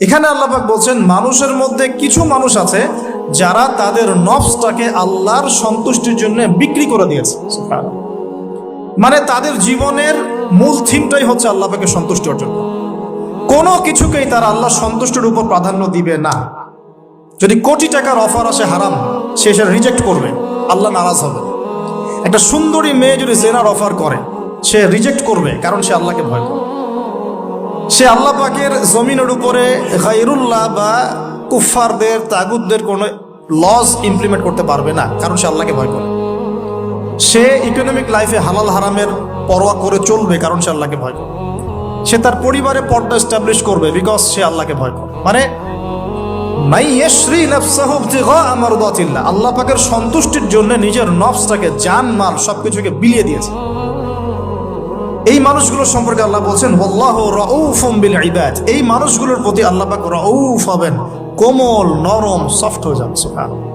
এখানে আল্লাহ পাক বলছেন মানুষের মধ্যে কিছু মানুষ আছে যারা তাদের নফসটাকে আল্লাহর সন্তুষ্টির জন্য বিক্রি করে দিয়েছে। মানে তাদের জীবনের মূল থিমটাই হচ্ছে আল্লাহ পাকের সন্তুষ্টি অর্জন করা। কোনো কিছুকেই তারা আল্লাহ সন্তুষ্টির উপর প্রাধান্য দিবে না। যদি কোটি টাকার অফার আসে হারাম, সে সেটা রিজেক্ট করবে, আল্লাহ নারাজ হবে। একটা সুন্দরী মেয়ে যদি জেনার অফার করে, সে রিজেক্ট করবে, কারণ সে আল্লাহকে ভয় করে। সে আল্লাহ পাকের জমিনের উপরে গায়রুল্লাহ বা কুফফারদের তাগুতদের কোনো লজ ইমপ্লিমেন্ট করতে পারবে না, কারণ সে আল্লাহকে ভয় করে। সে ইকোনমিক লাইফে হালাল হারামের পরোয়া করে চলবে, কারণ সে আল্লাহকে ভয় করে। সে তার পরিবারে পর্দা এস্টাবলিশ করবে, বিকজ সে আল্লাহকে ভয় করে। মানে আল্লাহ পাকের সন্তুষ্টির জন্য নিজের নফসটাকে, জান মাল সবকিছুকে বিলিয়ে দিয়েছে। এই মানুষগুলোর সম্পর্কে আল্লাহ বলছেন ওয়াল্লাহু রাউফুম বিল ইবাদ। এই মানুষগুলোর প্রতি আল্লাহ পাক রাউফ হবেন, কোমল নরম সফট হয়ে যান। সুবহানাল্লাহ।